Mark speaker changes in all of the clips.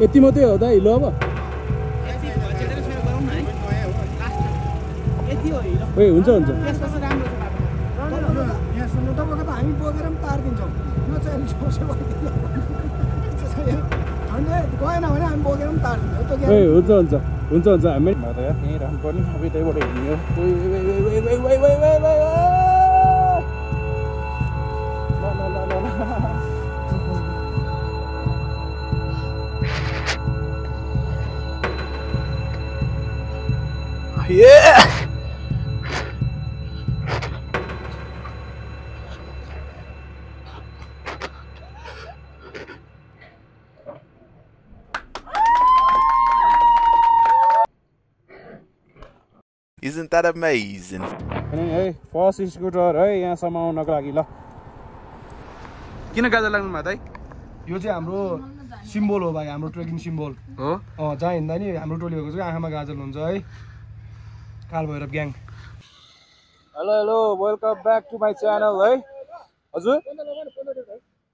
Speaker 1: यति मात्रै हो दाइ ल अब ए हुन्छ हुन्छ
Speaker 2: हामी बोकेर पनि तार दिन्छौँ गएन भने हामी बोकेर पनि तार दिन्छौँ
Speaker 1: ए हुन्छ हुन्छ हुन्छ हुन्छ हामी यहीँ राख्नु पर्ने अब त्यहीबाट हिँड्ने हो Yeah!
Speaker 3: Isn't that amazing?
Speaker 1: Hey, first scooter है यहाँसम्म आउनको लागि ल किन गाजर लाग्नु भयो दाइ
Speaker 2: यो चाहिँ हाम्रो सिम्बल हो भाइ हाम्रो ट्रेकिङ सिम्बल
Speaker 1: हो
Speaker 2: जहाँ हिँड्दा नि हाम्रो टोलीको चाहिँ आँखामा गाजर हुन्छ है Kalbhairav gang
Speaker 1: hello hello welcome back to my channel है हजुर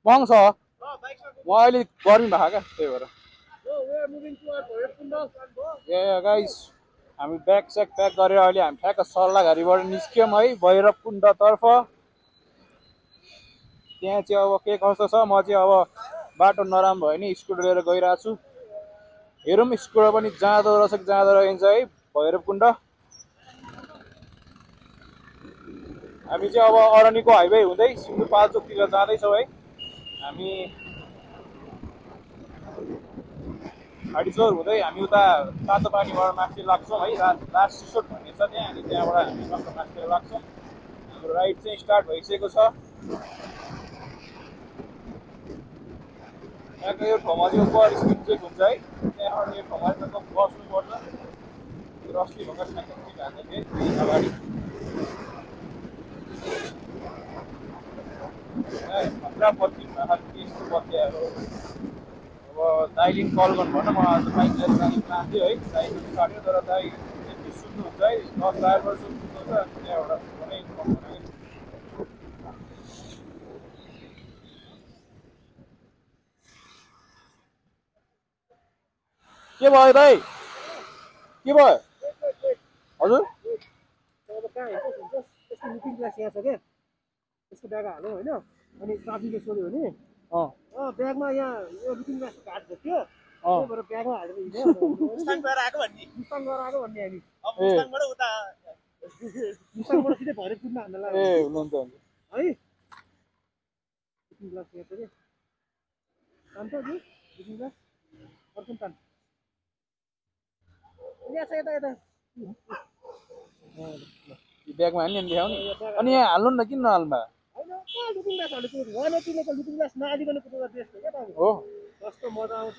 Speaker 1: पाउँछ म अहिले गर्मी भएको क्या त्यही भएर ए गाइस हामी ब्याग स्याग प्याक गरेर अहिले हामी ठ्याक्क सल्लाघारीबाट निस्क्यौँ है भैरवकुण्डतर्फ त्यहाँ चाहिँ अब के कस्तो छ म चाहिँ अब बाटो नराम्रो भयो नि स्कुटर लिएर गइरहेको छु हेरौँ स्कुटर पनि जाँदो रहेछ कि जाँदो रहेछ है भैरवकुण्ड हामी चाहिँ अब अरनीको हाइवे हुँदै सिन्धुपाल्चोकतिर जाँदैछौँ है हामी हाडीचौर हुँदै हामी उता तातो पानीबाट माथि लाग्छौँ है लास्ट रिसोर्ट भन्ने छ त्यहाँ अनि त्यहाँबाट हामी टक्क माथितिर लाग्छौँ हाम्रो राइड चाहिँ स्टार्ट भइसकेको छ त्यहाँको यो ठाउँमा चाहिँ ओभर स्पिड चेक हुन्छ है त्यहाँबाट यो ठाउँमा चाहिँ बस्नुपर्छ रस्ली भएका सिट हाल्दै थिएँ अगाडि खतरा बत्ती यस्तो बत्तीहरू अब दाइले कल गर्नु भन म आज बाइक लिएर जाने प्लान थियो है दाइले काट्यो तर दाइ यति सुन्नुहुन्छ है 10 ड्राइभर सुन्नुहुन्छ अनि त्यहाँबाट कुनै के भयो दाइ के भयो हजुर
Speaker 2: लुकिङ ग्लास यहाँ छ क्या यसको ब्याग हाल्यो होइन अनि ट्राफिकले सोध्यो भने ब्यागमा यहाँ यो लुकिङ ग्लास घाट थियो त्यही भएर ब्यागमा हालेर हिँड्यो मुस्ताङ गएर आएको भन्ने हामी मुस्ताङबाट सिधै भैरवकुण्ड हान्न लाग्यो
Speaker 1: ए हुन्छ हुन्छ
Speaker 2: है लुकिङ ग्लास यहाँ छ कि तान्छ कि लुकिङ ग्लास अर्को तान्छ यहाँ छ यता यता
Speaker 1: ब्यागमा हाल्ने अनि देखाउने अनि यहाँ हाल्नु न किन नहाल्नु हो
Speaker 2: कस्तो मजा आउँछ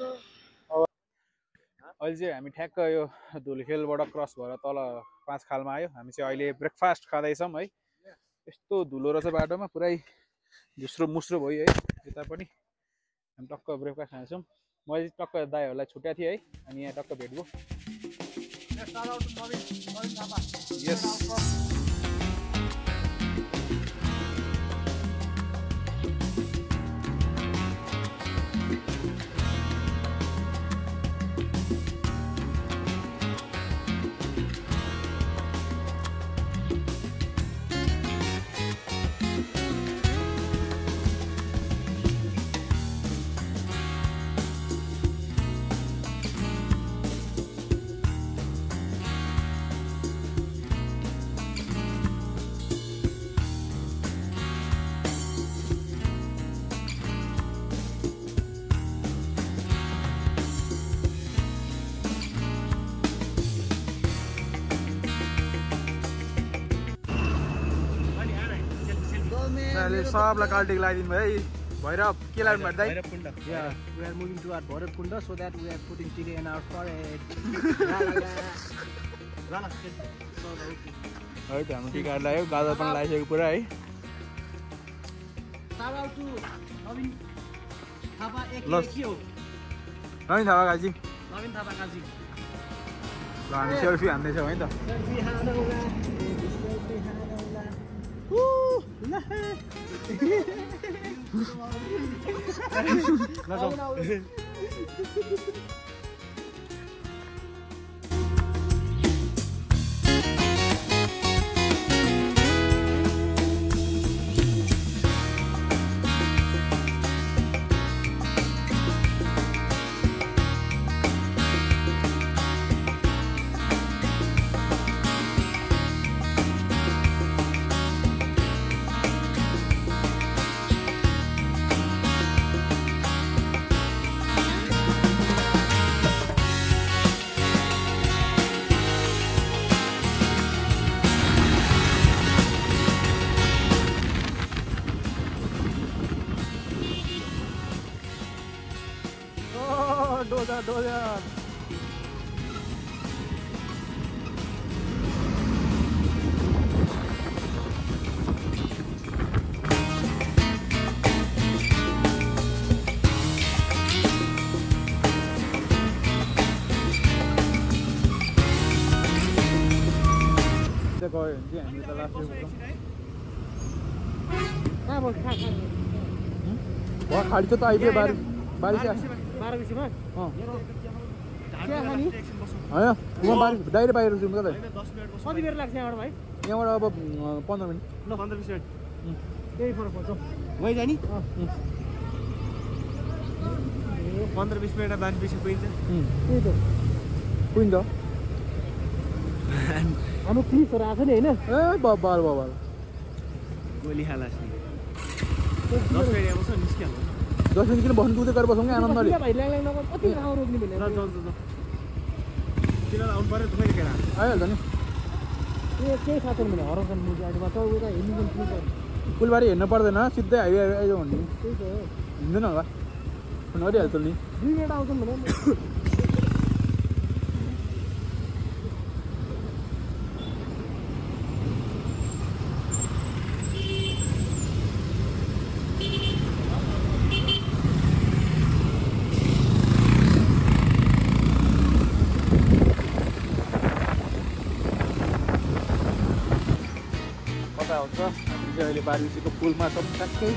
Speaker 1: अहिले चाहिँ हामी ठ्याक्क यो धुलखेलबाट क्रस भएर तल 5 खालमा आयो हामी चाहिँ अहिले ब्रेकफास्ट खाँदैछौँ है यस्तो धुलो रहेछ बाटोमा पुरै झुस्रो मुस्रो भयो है यता पनि हामी टक्क ब्रेकफास्ट खाँदैछौँ मैले टक्क दाइहरूलाई छुट्याएको थिएँ है अनि यहाँ टक्क भेट भयो यस सबलाई काल्टिक लगाइदिनु भयो है भैरव के लाग्नु भयो दाइ
Speaker 2: भैरवकुण्ड we are moving toward Bhairav so that we are putting tea in our forehead
Speaker 1: है त हाम्रो टिका लाग्यो गाजर पनि लगाइसक्यो पुरा है
Speaker 2: नवीन थापा
Speaker 1: काजी ल हामी सेल्फी हान्दैछौँ है त
Speaker 2: Let's go.
Speaker 1: डोजर गयो भने चाहिँ हामी त लास्ट खाली त आइपुग्यो बारी चाहिँ
Speaker 2: 12 बिसीमा
Speaker 1: होइन म बाहिर बाहिर जाउँ त
Speaker 2: कति बेर लाग्छ यहाँबाट भाइ
Speaker 1: यहाँबाट अब 15 मिनट
Speaker 2: ल 15-20 मिनट त्यही फरक पर्छ वही जानी 15-20 मिनट बारी बिसी पुगिन्छ त्यही त
Speaker 1: पुगिन्छ
Speaker 2: हाम्रो पुलिसहरू आएको नि होइन
Speaker 1: ए बाबा
Speaker 2: गोली खाला 10 मिनट आउँछ निस्किहाल्छ
Speaker 1: 10 मिनट किन बस्नु दुधै गरेर बसौँ क्या आनन्दले
Speaker 2: भाइ ल्याङ नगर कति राउ रोक्ने भने ल किन आउनु पर्यो तपाईले केरा
Speaker 1: आइहाल्छ नि
Speaker 2: ए केही थाहा छैन भने हराउँछन् मुजी आइडमा त उता हिँड्नु पनि
Speaker 1: पुलबारी हेर्नु पर्दैन सिधै हाइवे आइजाउँ भन्ने
Speaker 2: त्यही त हो
Speaker 1: हिँड्दैन होला फोन गरिहाल्छ नि
Speaker 2: 2 मिनट आउँछन् भने
Speaker 1: कता हुन्छ हामी चाहिँ अहिले बारीको पुलमा छौँ ट्याक्कै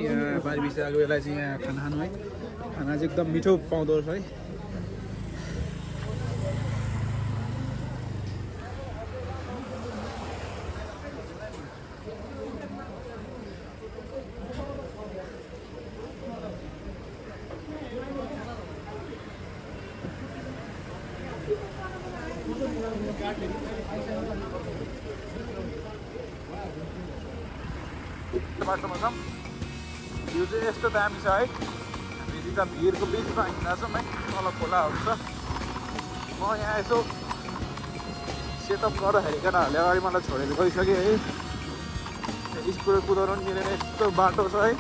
Speaker 1: यहाँ बारी बिच आएको बेला चाहिँ यहाँ खाना खानु है खाना चाहिँ एकदम मिठो पाउँदो रहेछ है बाटोमा छौँ भ्यू चाहिँ यस्तो दामी छ है हामी सिधा भिरको बिचमा हिँड्छौँ है तल खोलाहरू छ म यहाँ यसो सेटअप गर्दाखेरि केटाहरूले अगाडि मलाई छोडेर गइसक्यो है स्कुटर कुदाउनु पनि मिलेन यस्तो बाटो छ है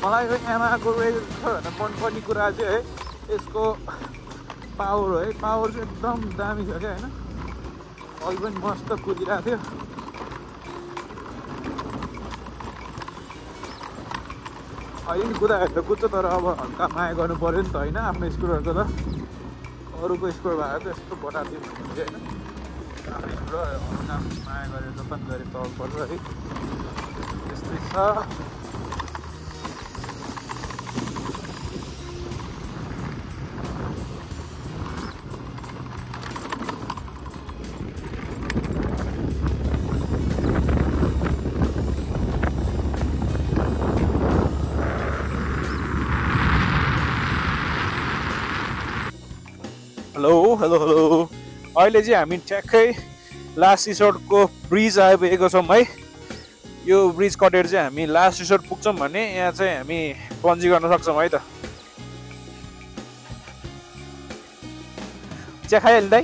Speaker 1: मलाई यो यामाहाको सबैभन्दा मनपर्ने कुरा चाहिँ है यसको पावर हो है पावर चाहिँ एकदम दामी छ क्या होइन अघि पनि मस्त कुदिरहेको थियो अहिले नि कुदाहरू त कुद्छ तर अब हल्का माया गर्नु पऱ्यो नि त होइन आफ्नो स्कुटरको त अरूको स्कुटर भएको त यस्तो बटादियो भने होइन आफ्नो स्कुटर हल्का माया गरेर जतन गरेर तल पर्छ है त्यस्तै छ हेलो अहिले चाहिँ हामी ठ्याक्कै लास्ट रिसोर्टको ब्रिज आइपुगेको छौँ है यो ब्रिज कटेर चाहिँ हामी लास्ट रिसोर्ट पुग्छौँ भने यहाँ चाहिँ हामी बन्जी गर्न सक्छौँ है त चिया खाइहाल्नु दाइ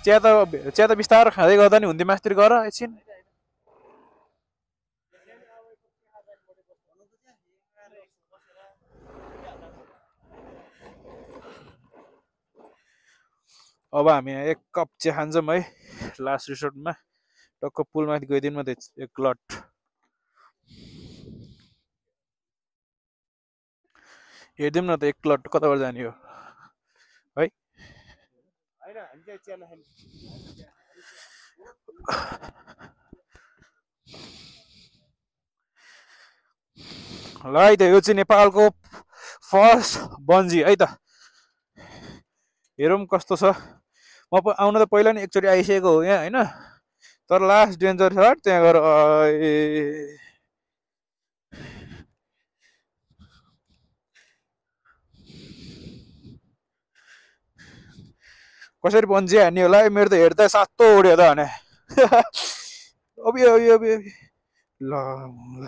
Speaker 1: चिया त बिस्तारो खाँदै गर्दा नि हुन्थ्यो मास्तिर गर एकछिन अब हामी यहाँ एक कप चिया खान्छौँ है लास्ट रिसोर्टमा टक्क पुलमाथि गइदिउँ न त एक लट हेरिदिउँ न त एक लट कताबाट जाने हो है।
Speaker 2: होइन हामी चाहिँ चिया नखाने।
Speaker 1: ल है त यो चाहिँ नेपालको फर्स्ट बन्जी है त, हेरौँ कस्तो छ। म आउन त पहिला नि एकचोटि आइसकेको हो यहाँ होइन, तर लास्ट डेन्जर छ त्यहाँ गएर कसरी बन्जी हान्ने होला है। मेरो त हेर्दा सातो उड्यो त भने अबि अबि अबि अबि ल ल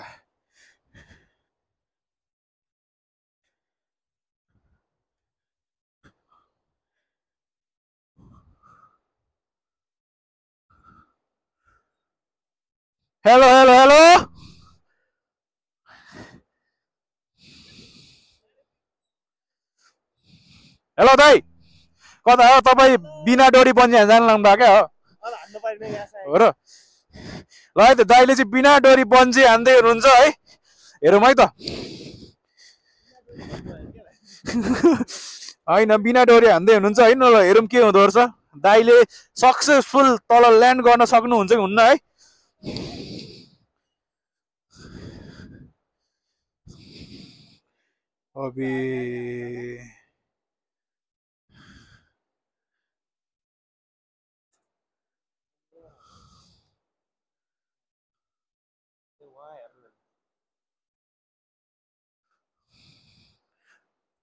Speaker 1: हेलो हेलो हेलो हेलो दाइ, कता हो तपाईँ? बिना डोरी बन्जी हान्न जानु लाग्नु भएको क्या हो
Speaker 2: हान्नु पाइने यहाँ
Speaker 1: हो र। ल है त दाइले चाहिँ बिना डोरी बन्जी हान्दै हुनुहुन्छ है, हेरौँ है त। होइन बिना डोरी हान्दै हुनुहुन्छ होइन, ल हेरौँ के हुँदो रहेछ। दाइले सक्सेसफुल तल ल्यान्ड गर्न सक्नुहुन्छ कि हुन्न है। अबे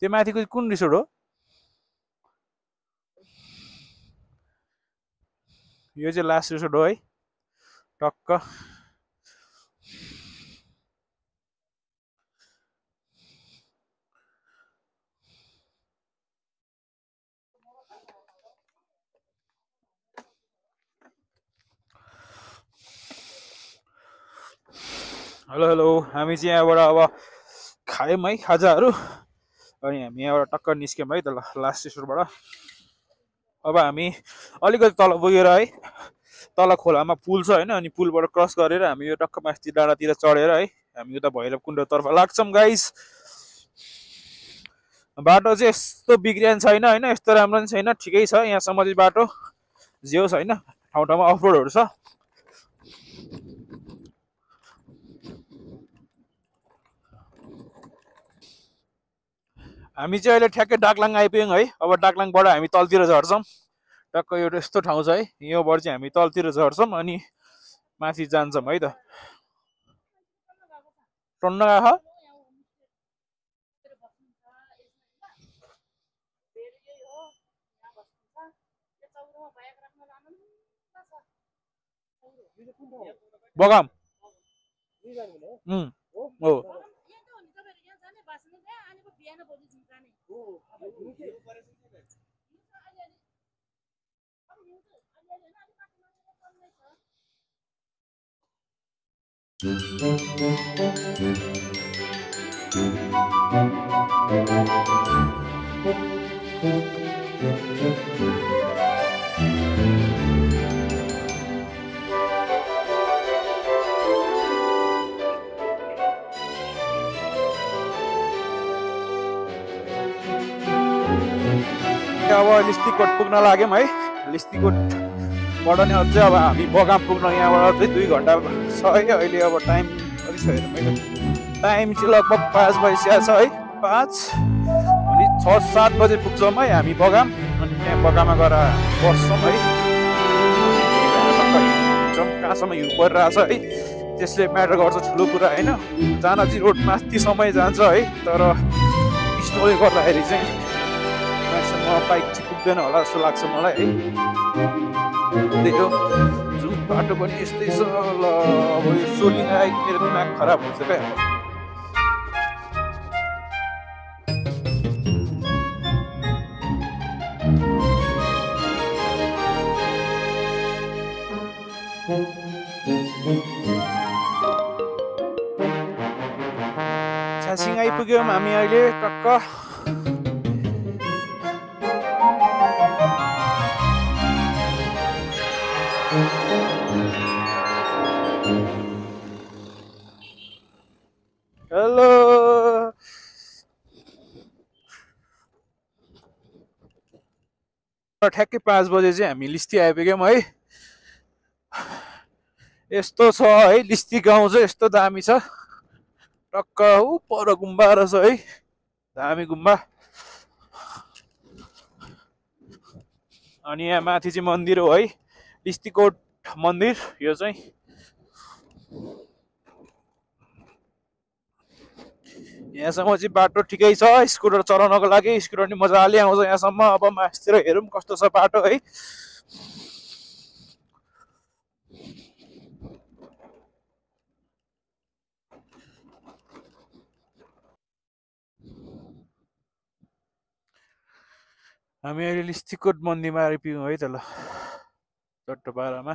Speaker 1: त्यो माथिको कुन रिसोर्ट हो? यो चाहिँ लास्ट रिसोर्ट हो है टक्क। हेलो हेलो, हामी चाहिँ यहाँबाट अब खायौँ है खाजाहरू, अनि हामी यहाँबाट टक्क निस्क्यौँ है त ल लास्ट रिसोर्टबाट। अब हामी अलिकति तल पुगेर है, तल खोलामा पुल छ होइन, अनि पुलबाट क्रस गरेर हामी यो टक्क माथि डाँडातिर चढेर है हामी उता भैरवकुण्डतर्फ लाग्छौँ गाइस। बाटो चाहिँ यस्तो बिग्रिया छैन होइन, यस्तो राम्रो पनि छैन, ठिकै छ यहाँसम्म चाहिँ बाटो जे होस् होइन। ठाउँ ठाउँमा अफरोडहरू छ। हामी चाहिँ अहिले ठ्याक्कै डाकलाङ आइपुग्यौँ है। अब डाकलाङबाट हामी तलतिर झर्छौँ, टक्क एउटा यस्तो ठाउँ छ है, योबाट चाहिँ हामी तलतिर झर्छौँ अनि माथि जान्छौँ है त। टन्न गएको बगाम हो। अब लिस्टीकोट पुग्न लाग्यौँ है। लिस्टीकोटबाट नि अझै अब हामी बगाम पुग्न यहाँबाट चाहिँ 2 घन्टा छ है। अहिले अब टाइम कति छ हेरौँ मैले, टाइम चाहिँ लगभग 5 बजिसकेको छ है। 5 अनि 6-7 बजे पुग्छौँ है हामी बगाम, अनि त्यहाँ बगाममा गएर बस्छौँ है। कहाँसम्म हिउँ परिरहेछ है, त्यसले म्याटर गर्छ ठुलो कुरा होइन। जान चाहिँ रोड माथि समय जान्छ है, तर स्नोले गर्दाखेरि चाहिँ बाइक चाहिँ पुग्दैन होला जस्तो लाग्छ मलाई है। त्यही हो, जुन बाटो पनि यस्तै छ ल। अब यो सोलिङ आइ मेरो दिमाग खराब हुन्छ क्या। झासिङ आइपुग्यौँ हामी अहिले टक्क। हेलो ठ्याक्कै 5 बजे चाहिँ हामी लिस्ती आइपुग्यौँ है। यस्तो छ है लिस्ती गाउँ चाहिँ यस्तो दामी छ। टक्क ऊ पर गुम्बा रहेछ है, दामी गुम्बा। अनि यहाँ माथि चाहिँ मन्दिर हो है, लिस्तीकोट मन्दिर। यो चाहिँ यहाँसम्म चाहिँ बाटो ठिकै छ स्कुटर चलाउनको लागि। स्कुटर नि मजाले आउँछ यहाँसम्म। अब मासतिर हेरौँ कस्तो छ बाटो है। हामी अहिले लिस्तीकोट मन्दिरमा आइपुग्यौँ है त ल, चट्टोपारामा।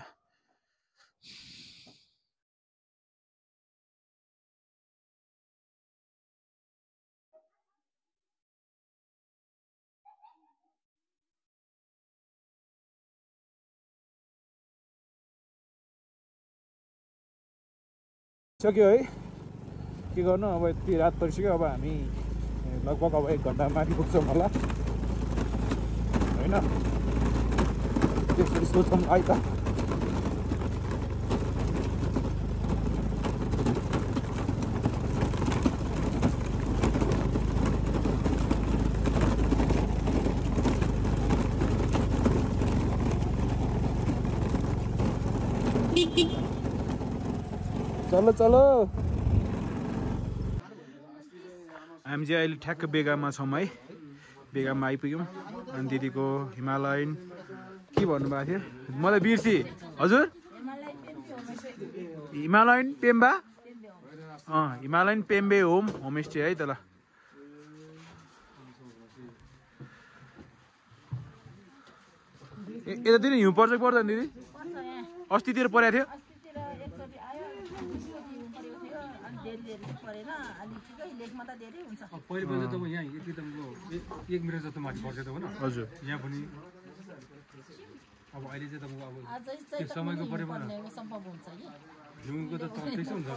Speaker 1: सक्यो है, के गर्नु अब यति रात परिसक्यो। अब हामी लगभग अब 1 घन्टा माथि पुग्छौँ होला होइन। त्यसरी सोचौँ है त। चलो चलो, हामी चाहिँ अहिले ठ्याक्क बेगामा छौँ है। बेगामा आइपुग्यौँ। अनि दिदीको हिमालयन के भन्नुभएको थियो मलाई बिर्सी। हजुर हिमालयन पेम्बा, हिमालयन पेम्बे होमस्टे है त ल। यतातिर हिउँ पर्छ पर्दैन दिदी? अस्तितिर परेको थियो।
Speaker 4: पहिले पहिले त यहाँ यति तपाईँको 1 मिटर जस्तो माथि पर्छ त होइन।
Speaker 1: हजुर
Speaker 4: यहाँ पनि अब अहिले चाहिँ तपाईँको अब त्यो समयको परिमाण हिउँको त त्यसै हुन्छ।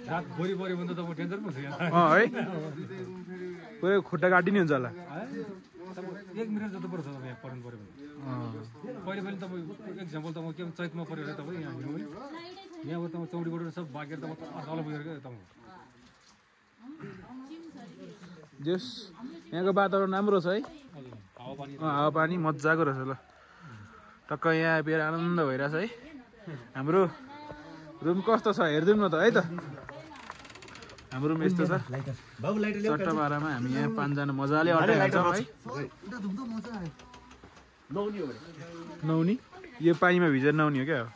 Speaker 4: रात भोलि पऱ्यो भने त तपाईँ डेन्जर पनि हुन्छ यहाँ
Speaker 1: है, पुरै खुट्टा काटिने हुन्छ होला।
Speaker 4: 1 मिटर जस्तो पर्छ तपाईँ यहाँ पर्नु पऱ्यो भने। पहिले पहिले तपाईँ एक्जाम्पल तपाईँ के चैतमा पऱ्यो भने तपाईँ यहाँ हिउँ यहाँबाट तपाईँ चौडीबाट सब बाँकेर तपाईँ तल पुगेर क्या तपाईँ।
Speaker 1: जस यहाँको वातावरण राम्रो छ है, हावापानी मजाको रहेछ ल। टक्क यहाँ आइपुगेर आनन्द भइरहेछ है। हाम्रो रुम कस्तो छ हेरिदिउँ न त है त। हाम्रो रुम यस्तो छ चट्टोपारामा। हामी यहाँ 5 जना मजाले अटाइहाल्छौँ है। नुहाउने यो पानीमा भिजेर नुहाउने हो क्या।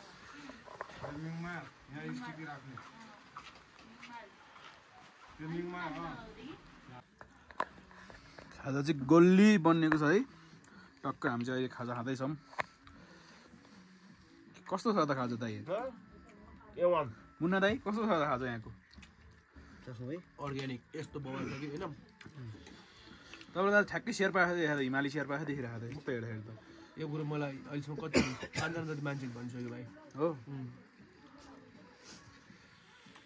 Speaker 1: खाजा चाहिँ गोल्ली बनिएको छ है। टक्क हामी चाहिँ अहिले खाजा खाँदैछौँ। कस्तो छ त खाजा दाइ? मुन्ना दाइ कस्तो छ त खाजा यहाँको?
Speaker 2: अर्ग्यानिक यस्तो बवाल छ कि होइन।
Speaker 1: तपाईँलाई ठ्याक्कै शेर्पा देखाएको हिमाली शेर्पा देखिरहेको थियो कस्तो हेर्दाखेरि त।
Speaker 2: यो कुरो मलाई अहिलेसम्म कति 5 जना जति मान्छेले भनिसक्यो भाइ
Speaker 1: हो।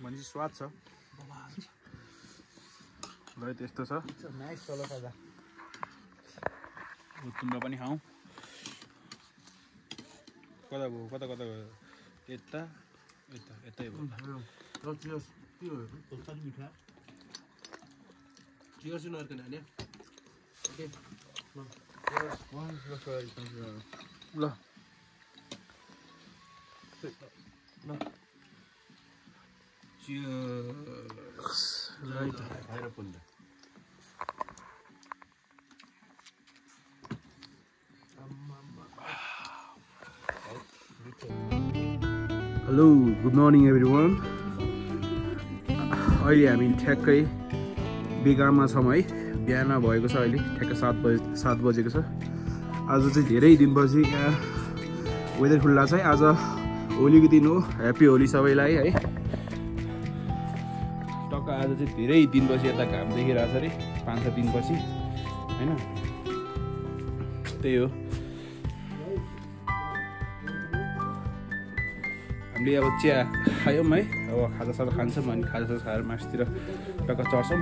Speaker 1: भनेपछि स्वाद छ ल। त्यस्तो छ। तिम्रो पनि खाउँ। कता भयो कता कता गयो? यता यता यतै भयो। ल हेलो गुड मर्निङ एभ्रिवान। अहिले हामी ठ्याक्कै बेगामा छौँ है। बिहान भएको छ अहिले ठ्याक्कै 7 बजेको छ। आज चाहिँ धेरै दिनपछि यहाँ वेदर खुल्ला छ है। आज होलीको दिन हो। ह्याप्पी होली सबैलाई है। टक्क आज चाहिँ धेरै दिनपछि यता घाम देखिरहेको छ अरे 5-6 दिनपछि होइन। त्यही हो। हामीले अब चिया खायौँ है। अब खाजासाजा खान्छौँ अनि खाजासाजा खाएर मासतिर टक्क चढ्छौँ।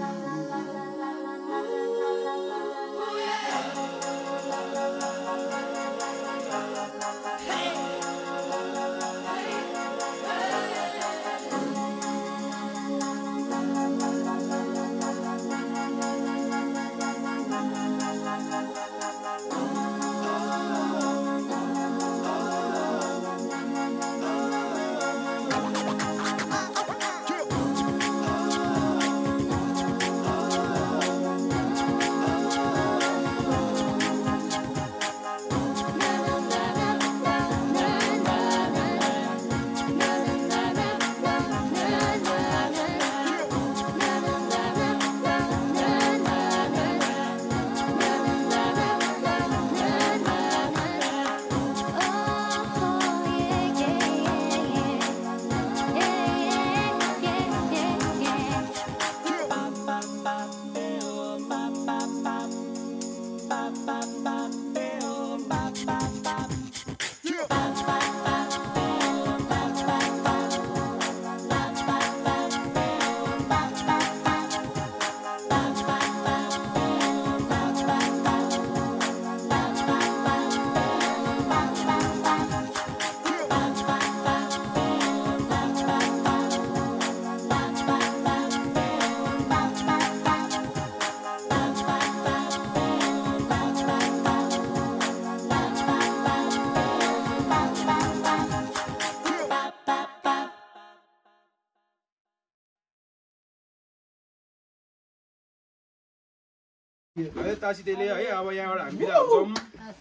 Speaker 1: है तासी त्यसले है अब यहाँबाट हामी बिदा हुन्छौँ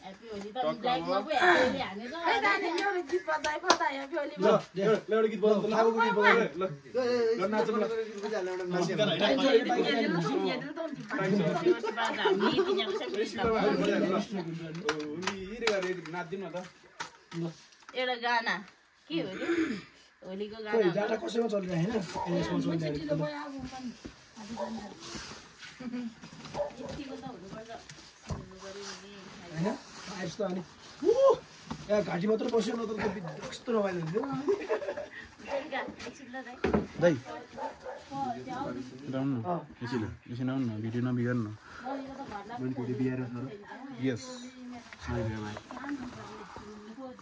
Speaker 5: ह्यापी होली त ब्ल्याकमा पो ह्यापी होली हानेछ
Speaker 1: एउटा गीत बजाउनु ल लागेको गीत बजाउनु ल नाचौँ ल नाच्दिउँ न त
Speaker 5: एउटा गाना के हो नि होलीको गाना
Speaker 2: डाटा कसैमा चलिरहेको हैन यस्तो अनि यहाँ घाँटी मात्र बस्यो न त कस्तो रमाइलो हुन्थ्यो
Speaker 1: दाइ डाउन न यसरी आउनु न भिडियो नबिगार्नु न यस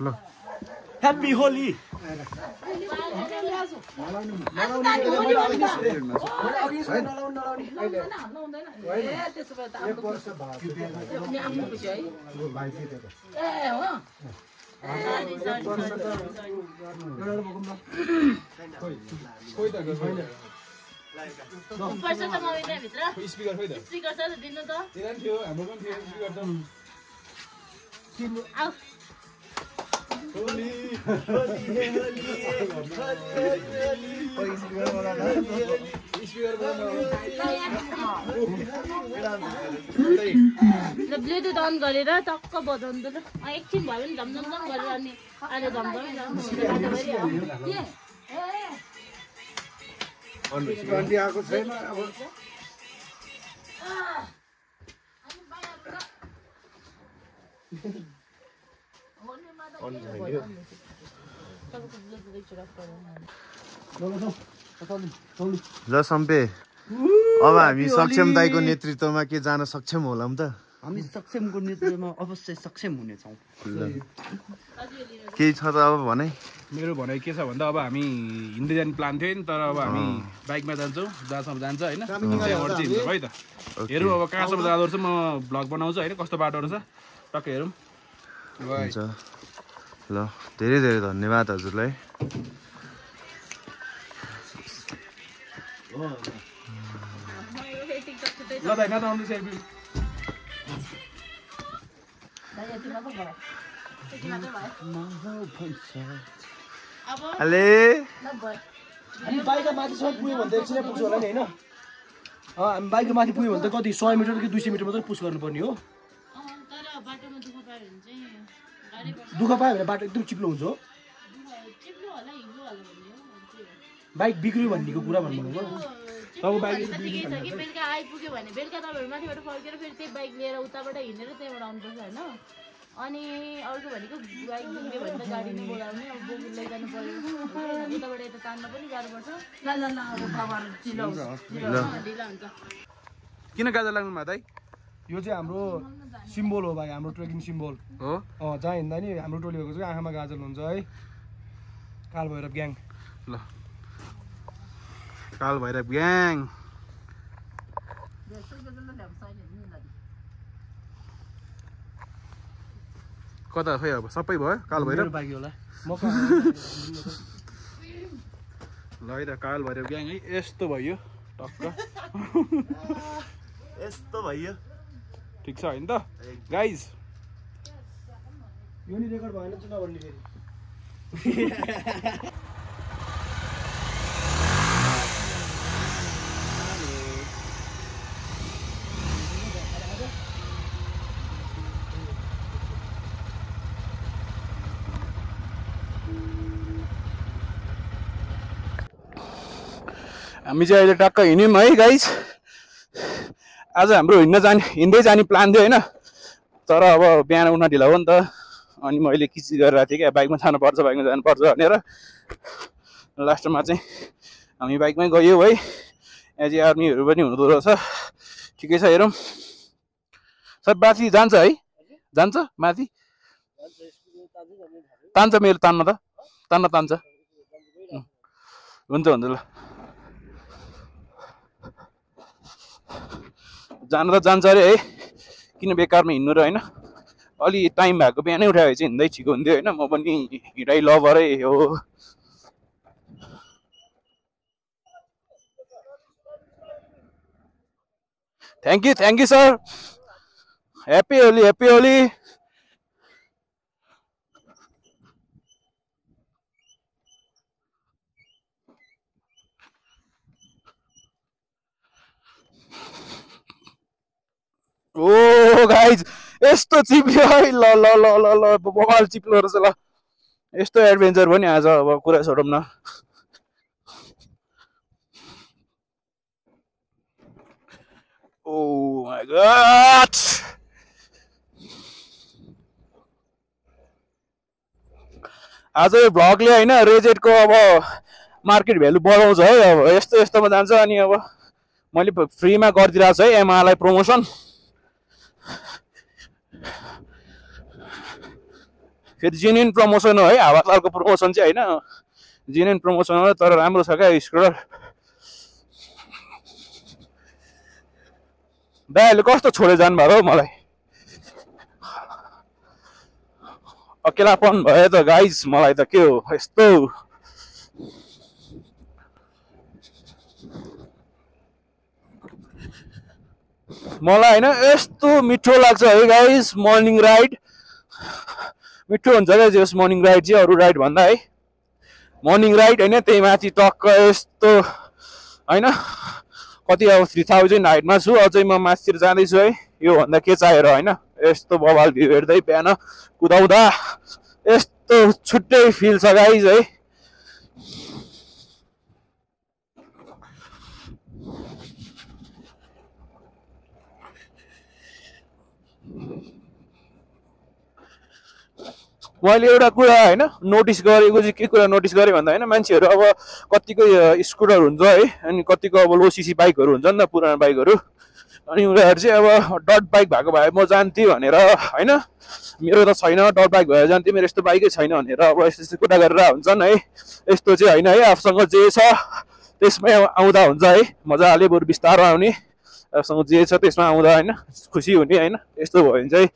Speaker 1: ल
Speaker 2: ह्याप्पी होली
Speaker 1: स्पिकर खोइ त
Speaker 5: स्पिकर छ दिनु त
Speaker 1: थियो हाम्रो पनि थियो स्पिकर त
Speaker 5: आउ
Speaker 6: होली होली
Speaker 5: ब्लुटुथ अन गरेर टक्क बजाउनु त एकछिन भयो भने झमझम गरेर अनि अहिले
Speaker 6: झमझम आएको छैन अब
Speaker 3: ल सम्पे अब हामी सक्षम दाइको नेतृत्वमा के जान सक्षम होला त
Speaker 7: हामी सक्षमको नेतृत्वमा अवश्य सक्षम हुनेछौँ
Speaker 3: केही छ त अब भनाइ
Speaker 1: मेरो भनाइ के छ भन्दा अब हामी हिँड्दै जाने प्लान थियो नि तर अब हामी बाइकमा जान्छौँ जहाँसम्म जान्छ होइन त्यहाँबाट चाहिँ हिँड्छौँ है त हेरौँ अब कहाँसम्म जाँदो रहेछ म भ्लग बनाउँछु होइन कस्तो बाटो रहेछ टक्कै हेरौँ
Speaker 3: हुन्छ ल धेरै धेरै धन्यवाद हजुरलाई
Speaker 1: ल दाइ न त आउनु सेल्फी
Speaker 3: अले
Speaker 2: हामी बाइकमा माथिसम्म पुग्यो भने त एकछिनै पुग्छ होला नि होइन हामी बाइकमा माथि पुग्यो भने त कति 100 मिटर कि 200 मिटर मात्रै पुस गर्नुपर्ने हो दुःख पायो भने बाटो एकदम चिप्लो हुन्छ हो बाइक बिग्रियो भन्नेको कुरा भन्नुभएको
Speaker 5: बेलुका आइपुग्यो भने बेलुका तपाईँहरू माथिबाट फर्केर फेरि त्यही बाइक लिएर उताबाट हिँडेर त्यहाँबाट आउनुपर्छ होइन अनि अर्को भनेको बाइक बिग्रियो भने त गाडी नै बोलाउने अब बोकी लैजानु पर्यो उताबाट यता तान्न पनि गाह्रो पर्छ ढिला हुन्छ
Speaker 1: किन गाजा लाग्नु भयो दाइ
Speaker 2: यो चाहिँ हाम्रो सिम्बोल हो भाइ हाम्रो ट्रेकिङ सिम्बोल
Speaker 1: हो
Speaker 2: जहाँ हिँड्दा नि हाम्रो टोलीहरूको चाहिँ आँखामा गाजल हुन्छ है कालभैरव ग्याङ
Speaker 1: ल कालभैरव ग्याङ कता खै अब सबै भयो कालभैरव
Speaker 2: बाँकी होला
Speaker 1: ल है त कालभैरव ग्याङ है यस्तो भयो टक्क
Speaker 6: यस्तो भयो
Speaker 1: ठिक छ होइन त गाइज
Speaker 2: यो नि रेकर्ड भएन चाहिँ नभन्ने फेरि
Speaker 1: हामी चाहिँ अहिले टक्क हिँड्यौँ है गाइज आज हाम्रो हिँड्दै जाने प्लान थियो होइन तर अब बिहान उठ्न ढिला हो नि त अनि मैले किची गरिरहेको थिएँ क्या बाइकमा जानुपर्छ भनेर लास्टमा चाहिँ हामी बाइकमै गयौँ है यहाँ चाहिँ आर्मीहरू पनि हुँदो रहेछ ठिकै छ हेरौँ सर माथि जान्छ है जान्छ माथि तान्छ मेरो तान्न त तान्छ हुन्छ ल जान त जान्छ अरे है किन बेकारमा हिँड्नु र होइन अलि टाइम भएको बिहानै उठायो चाहिँ हिँड्दै ठिक हुन्थ्यो होइन म पनि हिँडाइ लभरै हो thank you sir happy Holi oh guys यस्तो चिप्ल्यो है ल ल ल ल ल बवाल चिप्लो रहेछ ल यस्तो एडभेन्चर पनि आज अब कुरा छोडौँ न ओ माय गॉड आज यो भ्लगले होइन रेजेटको अब मार्केट भ्यालु बढाउँछ है अब यस्तो यस्तोमा जान्छ अनि अब मैले फ्रीमा गरिदिरहेको छु है एमालाई प्रमोसन फेरि जेन्युन प्रमोसन हो है हावातालको प्रमोसन चाहिँ होइन जेन्युन प्रमोसन हो तर राम्रो छ क्या स्कुटर दाइहरूले कस्तो छोडेर जानुभयो हौ मलाई अकेलापन भयो त गाइज मलाई त के हो यस्तो मलाई होइन यस्तो मिठो लाग्छ है गाइज मर्निङ राइड मिठो हुन्छ क्या जस मर्निङ राइड चाहिँ अरू राइड भन्दा है मर्निङ राइड होइन त्यही माथि टक्क यस्तो होइन कति अब 3000 हाइटमा छु अझै म माथितिर जाँदैछु है योभन्दा के चाहिएर होइन यस्तो बवाल भ्यू हेर्दै बिहान कुदाउँदा यस्तो छुट्टै फिल छ गाइज है मैले एउटा कुरा होइन नोटिस गरेको चाहिँ के कुरा नोटिस गरेँ भन्दा होइन मान्छेहरू अब कतिको स्कुटर हुन्छ है अनि कतिको अब लो सिसी बाइकहरू हुन्छ नि त पुरानो बाइकहरू अनि उनीहरू चाहिँ अब डट बाइक भएको भए म जान्थेँ भनेर होइन मेरो त छैन डट बाइक भएर जान्थेँ मेरो यस्तो बाइकै छैन भनेर अब यस्तो यस्तो कुरा गरेर हुन्छन् है यस्तो चाहिँ होइन है आफूसँग जे छ त्यसमै आउँदा हुन्छ है मजाले बरु बिस्तारो आउने आफूसँग जे छ त्यसमा आउँदा होइन खुसी हुने होइन यस्तो भयो भने चाहिँ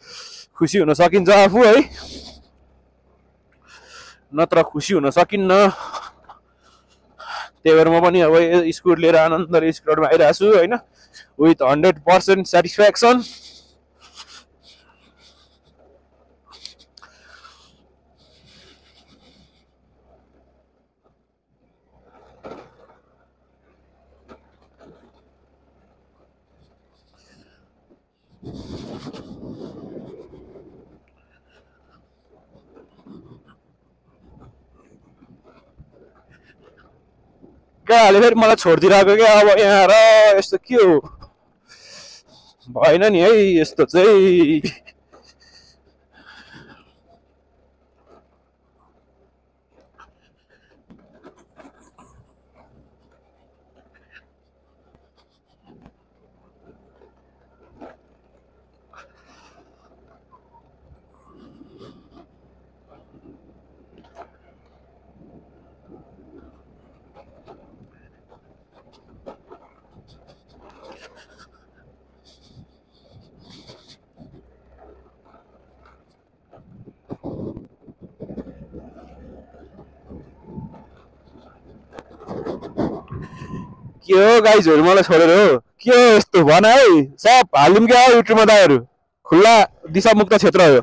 Speaker 1: खुसी हुन सकिन्छ आफू है नत्र खुसी हुन सकिन्न त्यही भएर म पनि अब स्कुटर लिएर आनन्दले स्कुटरमा आइरहेको छु होइन विथ 100% सेटिस्फ्याक्सन कहाँले फेरि मलाई छोडिदिरहेको क्या अब यहाँ र यस्तो के हो भएन नि है यस्तो चाहिँ के हो गाइजहरू मलाई छोडेर हो के हो यस्तो भन है सब हालिदिउँ क्या युट्युबमा दाइहरू खुल्ला दिशा मुक्त क्षेत्र हो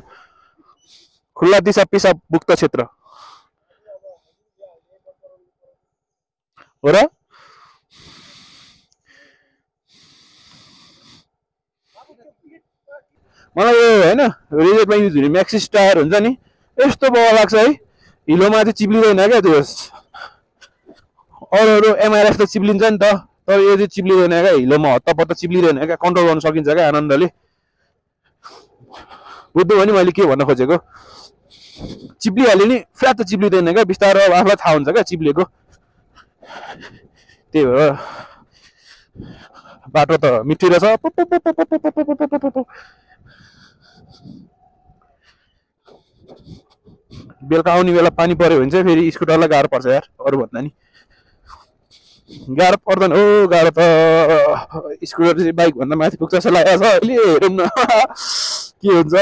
Speaker 1: खुल्ला दिशा पिसाब मुक्त क्षेत्र हो र मलाई यो होइन रिजेटमा युज हुने म्याक्सिस टायर हुन्छ नि यस्तो बवा लाग्छ है हिलोमा चाहिँ चिप्लिँदैन क्या त्यो अरू एमआरएफ त चिप्लिन्छ नि त तर यो चाहिँ चिप्लिँदैन क्या हिलोमा हत्तपत्त चिप्लिँदैन क्या कन्ट्रोल गर्न सकिन्छ क्या आनन्दले बुझ्नु भने मैले के भन्न खोजेको चिप्लिहाल्यो नि फ्याट त चिप्लिँदैन क्या बिस्तारो अब आफूलाई थाहा हुन्छ क्या चिप्लिएको त्यही भएर बाटो त मिठै रहेछ बेलुका आउने बेला पानी पर्यो भने चाहिँ फेरि स्कुटरलाई गाह्रो पर्छ यार अरू भन्दा नि गाह्रो पर्दैन हो गाह्रो त स्कुटर चाहिँ बाइक भन्दा माथि पुग्छ जस्तो लागेको छ अहिले हेरौँ न के हुन्छ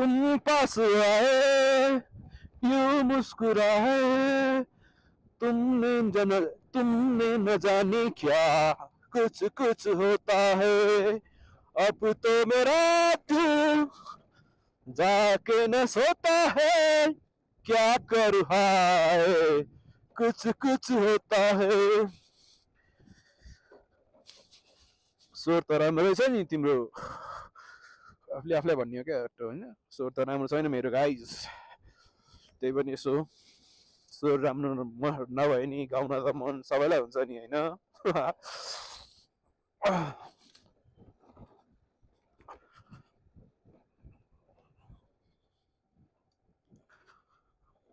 Speaker 1: तुम पास आए यूं मुस्कुराए तुमने न जाने क्या कुछ कुछ होता है अब तो मेरा दिल जाके न सोता है क्या करूँ हाय कुछ कुछ होता है स्वर त राम्रो रहेछ नि तिम्रो आफूले आफूलाई भन्ने हो क्या होइन स्वर त राम्रो छैन मेरो गाइज त्यही पनि यसो स्वर राम्रो नभए नि गाउन त मन सबैलाई हुन्छ नि होइन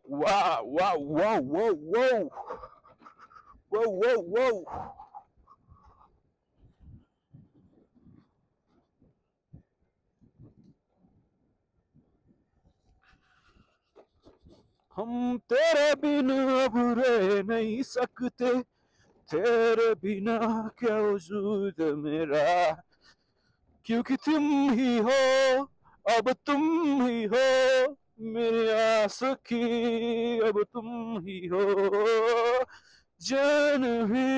Speaker 1: wow wow wow wow wow wow wow wow हम तेरे बिना अब रह नहीं सकते तेरे बिना क्या वजूद मेरा क्योंकि तुम ही हो अब तुम ही हो मेरी आस की अब तुम ही हो जान भी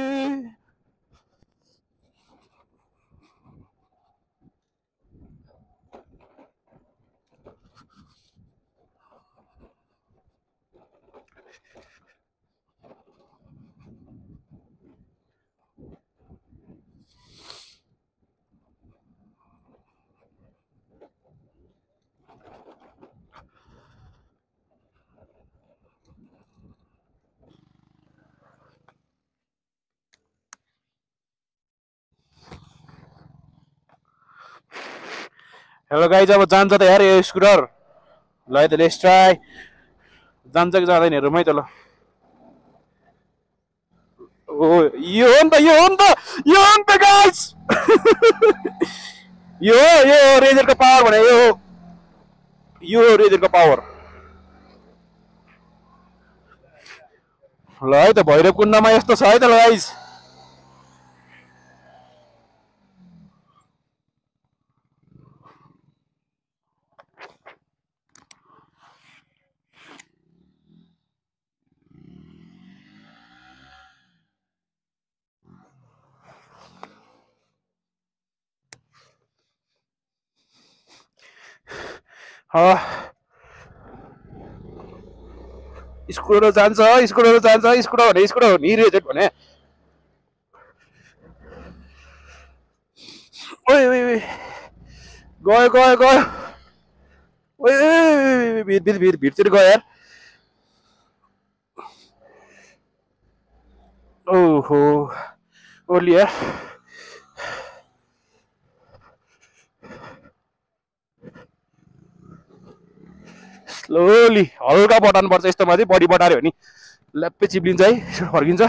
Speaker 1: हेलो गाइज अब जान्छ त यार यो स्कुटर ल है त लेट्स ट्राई जान्छ कि जाँदैन हेरौँ है त ल ओ यो हो नि त गाइज यो रेजरको पावर भने यो रेजरको पावर ल है त भैरव कुण्डमा यस्तो छ है त ल गाइज स्कुटर जान्छ स्कुटर हो नि रेजेट भने ओइ गयो ओइ भिडतिर गयो यार ओहो ओली यार स्लोली हल्का बटाउनु पर्छ यस्तोमा चाहिँ बढी बटार्यो भने ल्याप्पै चिप्लिन्छ है फर्किन्छ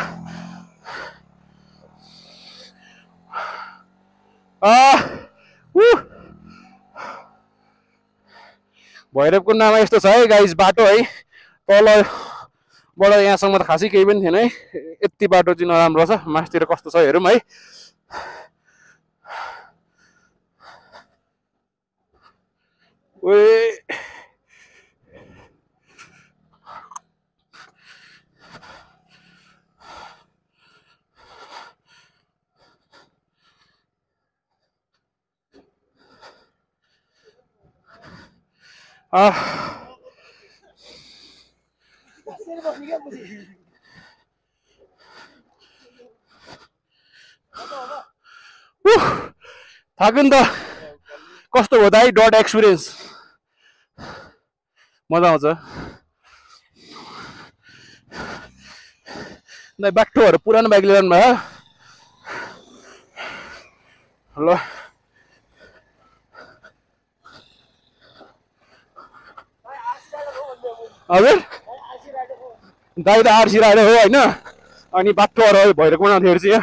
Speaker 1: भैरवको नाममा यस्तो छ है गाइज बाटो है तलबाट यहाँसम्म त खासै केही पनि थिएन है यति बाटो चाहिँ नराम्रो छ मासतिर कस्तो छ हेरौँ है ओए थाक्यो नि त कस्तो हो त है डट एक्सपिरियन्स मजा आउँछ बाटोहरू पुरानो बाइक लिएर भयो ल हजुर दाइ त आरसी राइडर हो होइन अनि बाटोहरू भैरवको नाउँदाखेरि चाहिँ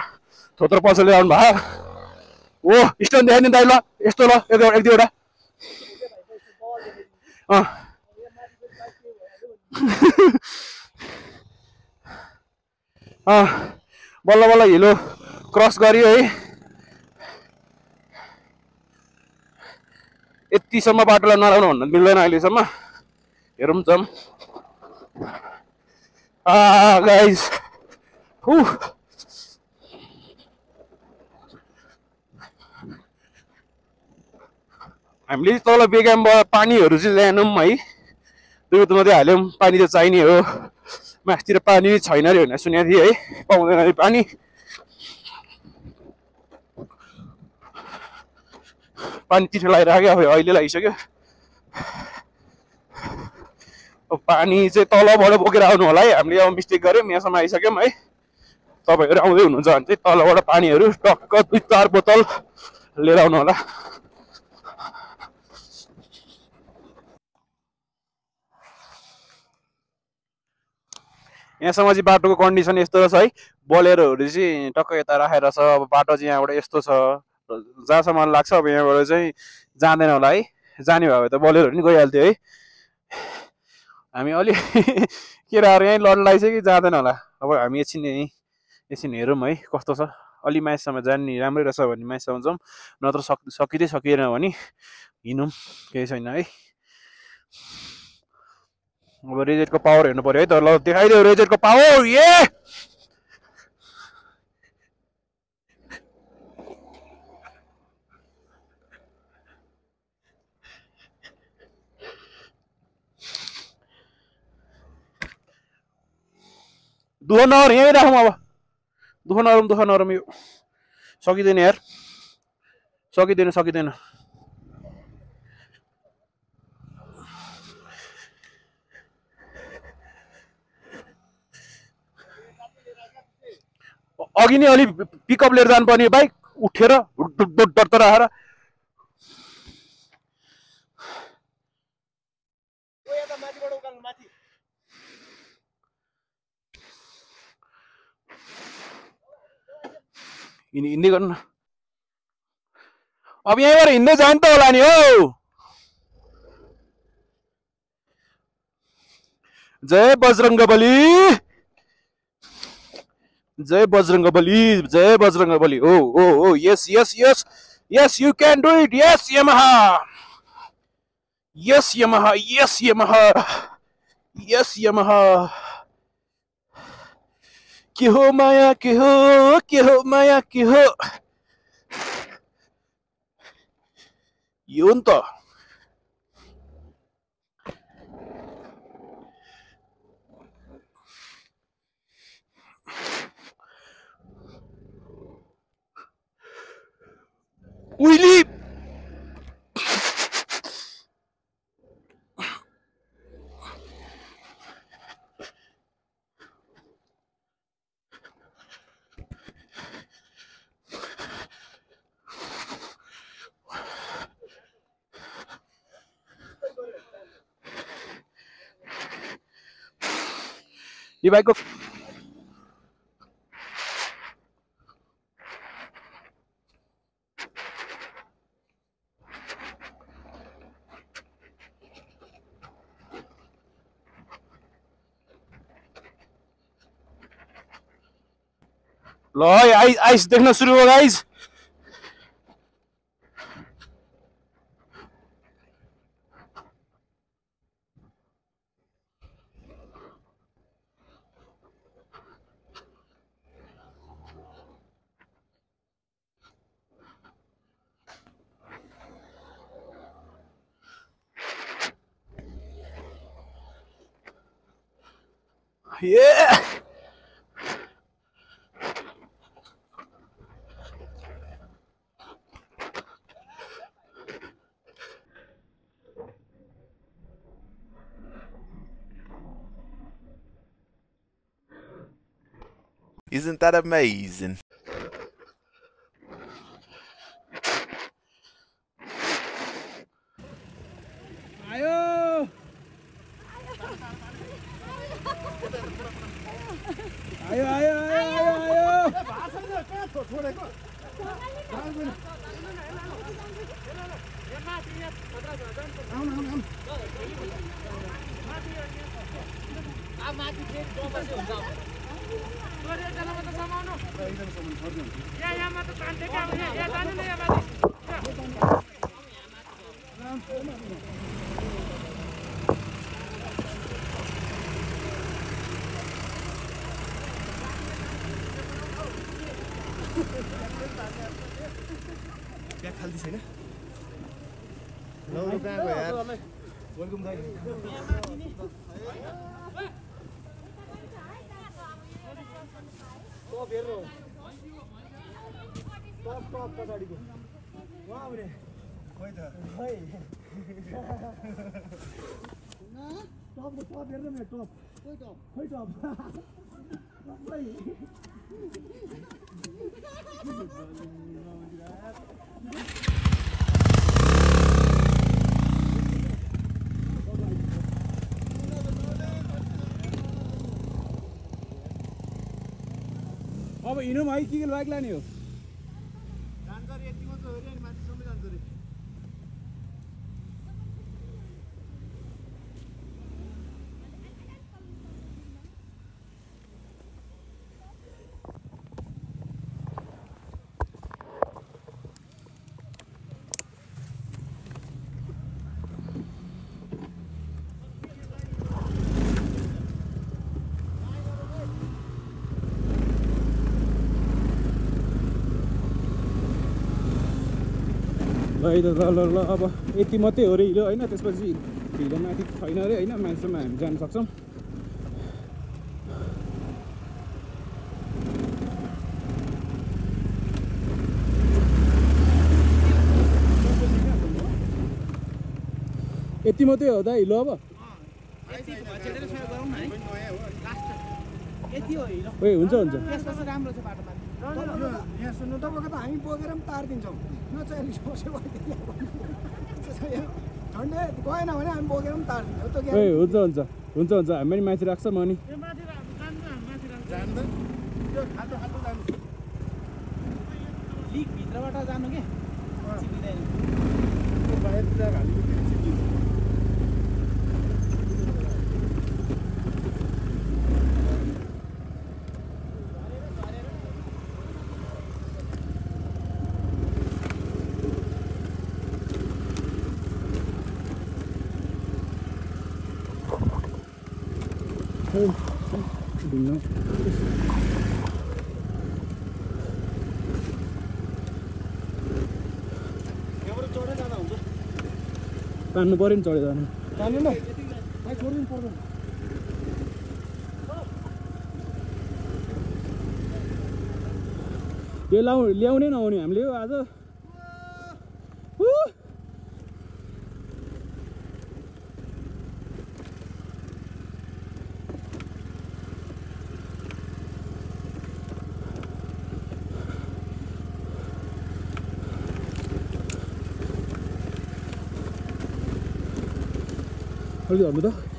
Speaker 1: थोत्रो पसलले आउनु भयो ओ स्ट्यान्ड देखाइ नि दाइ ल यस्तो ल एक दुईवटा बल्ल बल्ल हिलो क्रस गरियो है
Speaker 8: यतिसम्म बाटोलाई नराउनु भन्न मिल्दैन अहिलेसम्म हेरौँ जाम गाइस हामीले तल बेगामबाट पानीहरू चाहिँ ल्याएनौँ है दुई बोतल मात्रै हाल्यौँ पानी त चाहिने हो माथितिर पानी छैन अरे भनेर सुनेको थिएँ है पाउँदैन अरे पानी पानी चिठो लगाइराख्यो अब अहिले लागिसक्यो पानी चाहिँ तलबाट बोकेर आउनु होला है हामीले अब मिस्टेक गऱ्यौँ यहाँसम्म आइसक्यौँ है तपाईँहरू आउँदै हुनुहुन्छ भने चाहिँ तलबाट पानीहरू टक्क 2-4 बोतल लिएर आउनु होला यहाँसम्म चाहिँ बाटोको कन्डिसन यस्तो रहेछ है बोलेरोहरू चाहिँ टक्क यता राखेर छ अब बाटो चाहिँ यहाँबाट यस्तो छ जहाँसम्म लाग्छ अब यहाँबाट चाहिँ जाँदैन होला है जाने भयो त बोलेरोहरू नि गइहाल्थ्यो है हामी अलि केराहरू यहीँ लड लगाइसक्यो कि जाँदैन होला अब हामी एकछिन हेरौँ है कस्तो छ अलि माइससम्म जाने राम्रै रहेछ भने माइससम्म जाउँ नत्र सकिँदै सकिएन भने हिँडौँ केही छैन है अब रेजेटको पावर हेर्नु पर्यो है त ल देखाइदियो रेजेटको पावर दुःख नगर यहीँ राखौँ अब दुःख नरौँ यो सकिँदैन यार सकिँदैन अघि नै अलि पिकअप लिएर जानुपर्ने बाइक उठेर डर राखेर हिँड्दै गर्नु अब यहीँबाट हिँड्दै जानु त होला नि हो जय बजरङ्गबली ओ yes you can do it yes Yamaha के हो माया के हो यो नि त उइली ये बाइक को लो आइस देखना शुरू हो guys Yeah.
Speaker 3: Isn't that amazing?
Speaker 6: Bag खाल्दी छैन लौ कहाँ गयो यार वेलकम दाइ
Speaker 2: टप हेर्नु टप पछाडिको वहाँ आउने
Speaker 6: खोइ त
Speaker 2: खै टप हेर्नु मेरो टप खै टप खै
Speaker 1: अब हिँडौँ है के बाइक लाने हो
Speaker 6: जान्छ रे यति मात्र हो रे अनि माथिसम्म जान्छ रे
Speaker 1: ल ल अब यति मात्रै हो रे हिलो होइन त्यसपछि हिलो माथि छैन अरे होइन मान्छेमा हामी जान सक्छौँ यति मात्रै हो त हिलो अब ए हुन्छ हुन्छ
Speaker 2: त्यसपछि राम्रो छ बाटोमा यहाँ सुन्नु तपाईँको त हामी बोकेर पनि तारिदिन्छौँ नचाहिने समस्या झन्डै गएन भने हामी बोकेर पनि तारिदिन्छौँ
Speaker 1: ए हुन्छ हुन्छ हुन्छ हुन्छ हामी पनि माथि राख्छौँ अनि
Speaker 2: लिक भित्रबाट जानु के
Speaker 1: तान्नु पऱ्यो नि चढेर जानु
Speaker 2: जानु न छोडिदिनु पर्दैन
Speaker 1: त्यो ल्याउनै नआउने हामीले हो आज अलिक हल्नु त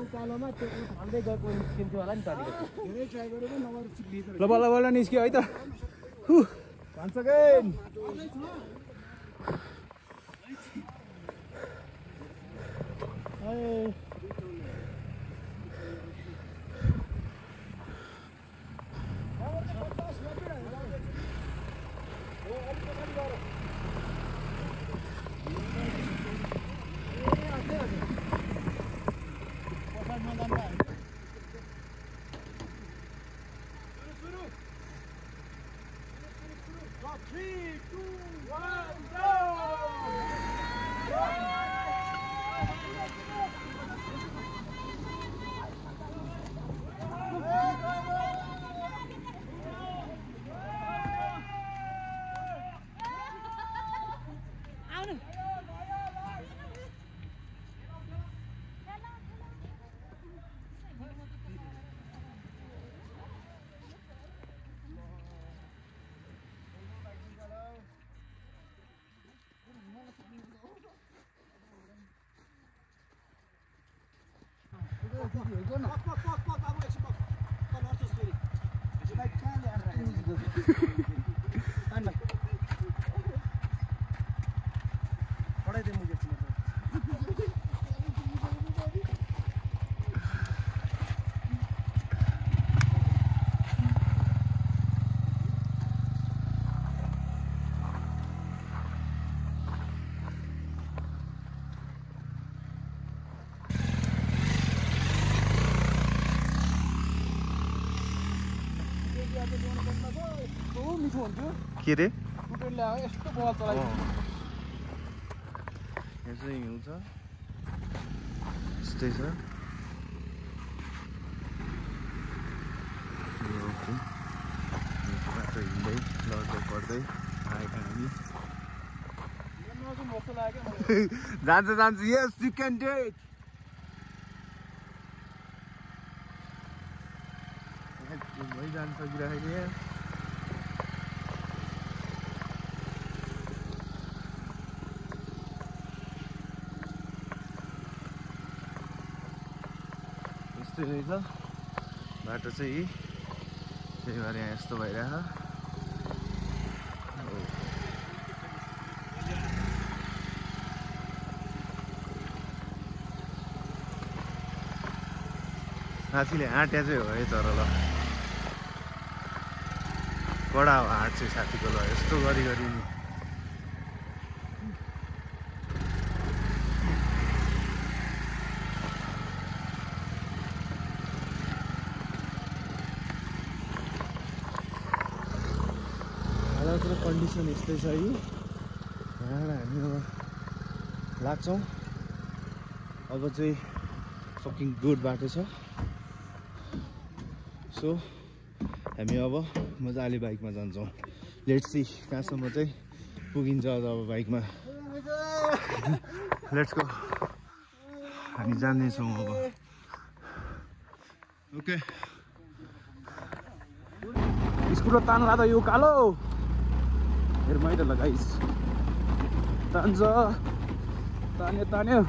Speaker 2: उकालोमा त्यो हाल्दै गएको निस्किन्थ्यो होला नि त धेरै ट्राई गरेको नभएर चिप्लिएको
Speaker 1: ल बल्ल बल्ल निस्क्यो है त
Speaker 2: भन्छ गएन
Speaker 3: के रे
Speaker 1: टुटेलले आयो यस्तो बल चलाइ
Speaker 3: यहाँ चाहिँ हिउँ छ यस्तै छ बाटो हिँड्दै लड्दै पर्दै आएका हामी जान्छ जान्छ yes you can do it भइजान सकिरहेको यहाँ रहेछ बाटो चाहिँ त्यही भएर यहाँ यस्तो भइरहेछ साथीले आँट्या चाहिँ हो है तर ल कडा हो हाट चाहिँ साथीको ल यस्तो गरी गरी नि कन्डिसन यस्तै छ है यहाँबाट हामी अब लाग्छौँ अब चाहिँ फकिङ गुड बाटो छ सो हामी अब मजाले बाइकमा जान्छौँ लेट्स सी कहाँसम्म चाहिँ पुगिन्छ अब बाइकमा लेट्स गो हामी जान्दैछौँ अब ओके
Speaker 1: स्कुटर तान लाँदा यो कालो हेर मैले लगाइस तान्छ तान्यो तान्यो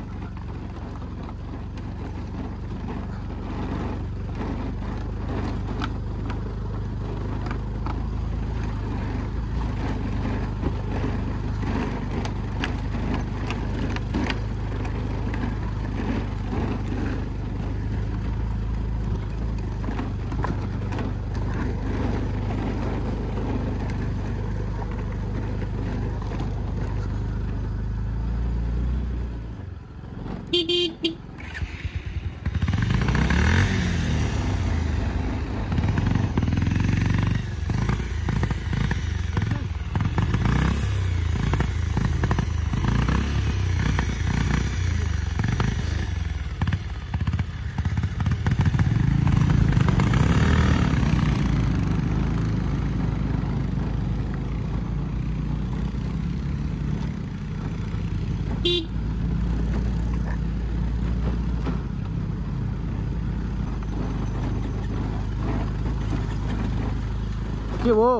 Speaker 1: के भयो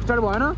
Speaker 1: स्टार्ट भएन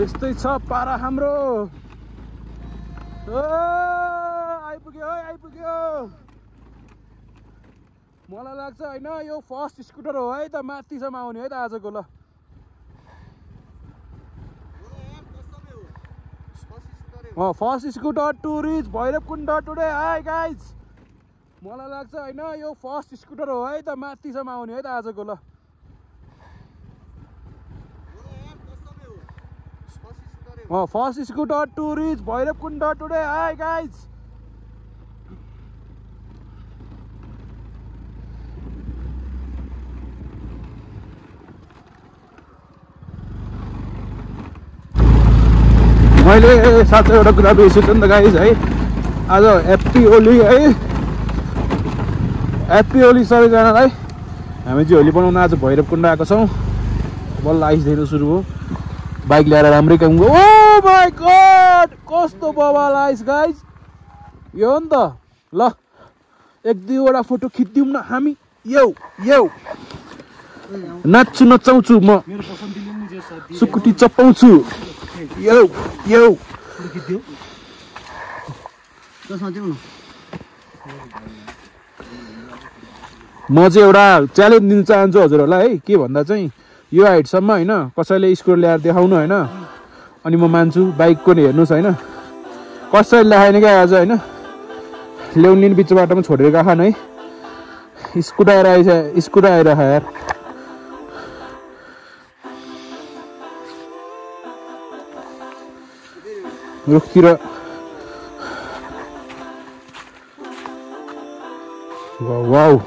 Speaker 1: त्यस्तै छ पारा हाम्रो आइपुग्यो आइपुग्यो मलाई लाग्छ होइन यो फर्स्ट स्कुटर हो है त माथिसम्म आउने है त आजको ल first scooter to reach Bhairavkund today hi guys मलाई लाग्छ होइन यो फर्स्ट स्कुटर हो है त माथिसम्म आउने है त आजको ल first scooter to reach Bhairavkund today hi guys मैले साथै एउटा कुरा बिर्सेछु नि त गाइज है आज ह्याप्पी होली है ह्याप्पी होली सबैजनालाई हामी चाहिँ होली बनाउन आज भैरवकुण्ड आएको छौँ बल्ल आइस दिनु सुरु हो बाइक ल्याएर राम्रै काम गयो ओ माई गॉड कस्तो बवाल आइस गाइज यो हो नि त ल एक दुईवटा फोटो खिचिदिउँ न हामी यौ यौ नाच्छु नचाउँछु म सुकुटी चपाउँछु यौ यौ म चाहिँ एउटा च्यालेन्ज दिन चाहन्छु हजुरहरूलाई है के भन्दा चाहिँ यो हाइटसम्म होइन कसैले स्कोर ल्याएर देखाउनु होइन अनि म मान्छु बाइकको नि हेर्नुहोस् होइन कसैले ल्याएन क्या आज होइन ल्याउने बिच बाटोमा छोडेर गएको है स्कुटर आइछ स्कुटर आइरहेको यार रुखतिर वाउ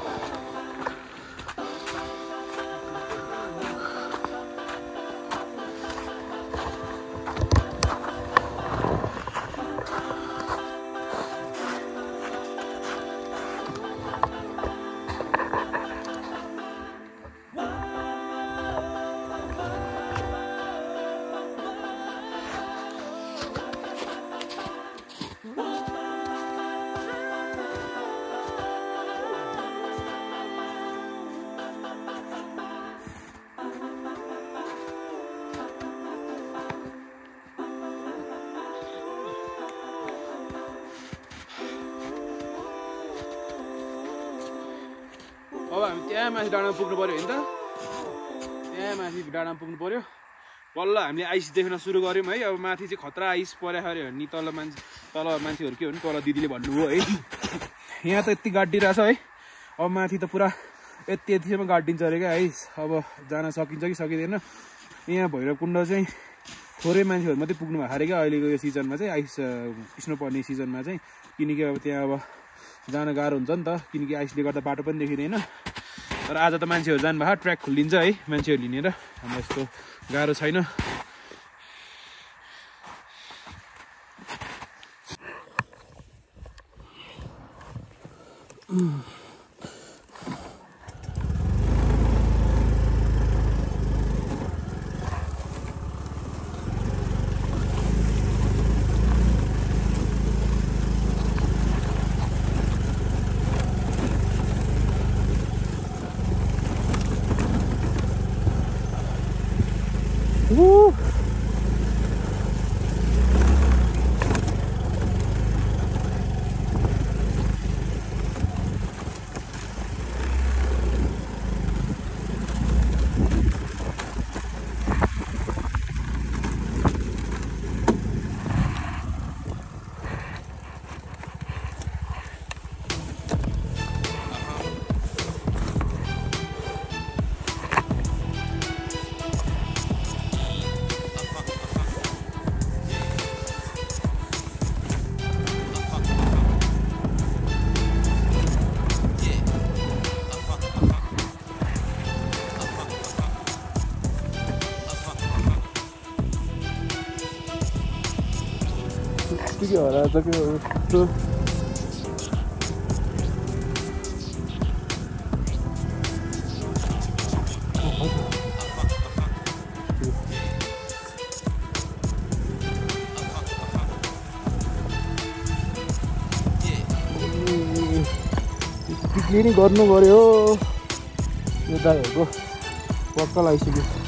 Speaker 1: अब हामी त्यहाँ माथि डाँडामा पुग्नु पऱ्यो होइन त त्यहाँ माथि डाँडामा पुग्नु पऱ्यो बल्ल हामीले आइस देख्न सुरु गऱ्यौँ है अब माथि चाहिँ खतरा आइस पऱ्यो अरे नि तल मान्छेहरू के हो नि तल दिदीले भन्नुभयो है यहाँ त यति गाडिरहेछ है अब माथि त पुरा यतिसम्म गाडिन्छ अरे क्या आइस अब जान सकिन्छ कि सकिँदैन यहाँ भैरवकुण्ड चाहिँ थोरै मान्छेहरू मात्रै पुग्नु भएको अरे क्या अहिलेको यो सिजनमा चाहिँ आइस स्नो पर्ने सिजनमा चाहिँ किनकि अब त्यहाँ अब जान गाह्रो हुन्छ नि त किनकि आइसले गर्दा बाटो पनि देखिँदैन तर आज त मान्छेहरू जानुभएको ट्र्याक खुलिन्छ है मान्छेहरू लिनेर हामीलाई यस्तो गाह्रो छैन
Speaker 8: के हराएको छ के पिकनिक गर्नु पर्यो यो दाइहरूको पक्का लगाइसक्यो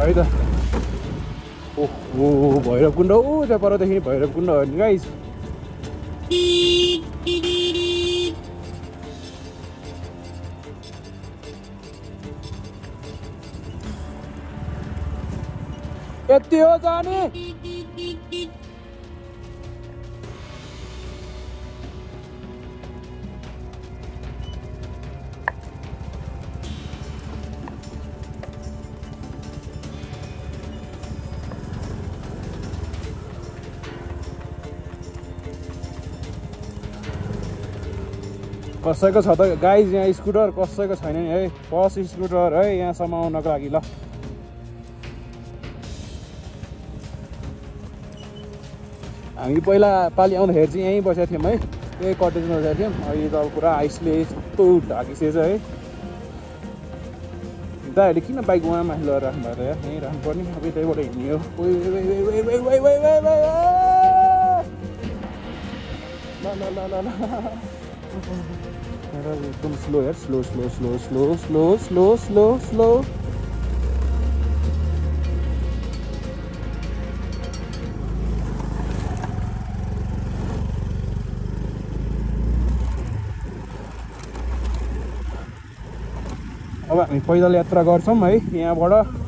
Speaker 8: है त ओहो भैरवकुण्ड त्यहाँ परदेखि भैरवकुण्ड हो नि गाइस यति हो जाने कसैको छ त गाइज यहाँ स्कुटर कसैको छैन नि है फर्स्ट स्कुटर है यहाँसम्म आउनको लागि ल हामी पहिला पालि आउँदाखेरि चाहिँ यहीँ बसेको थियौँ है त्यही कटेजमा बसेको थियौँ अहिले त अब पुरा आइसले यस्तो ढाकिसकेछ है दाइहरूले किन बाइक उहाँ माथि लगेर राख्नु भएको त यहीँ राख्नुपर्ने अब त्यहीबाट हिँड्यो एकदम स्लो यार slow slow slow slow slow slow slow slow अब हामी पैदल यात्रा गर्छौँ है यहाँबाट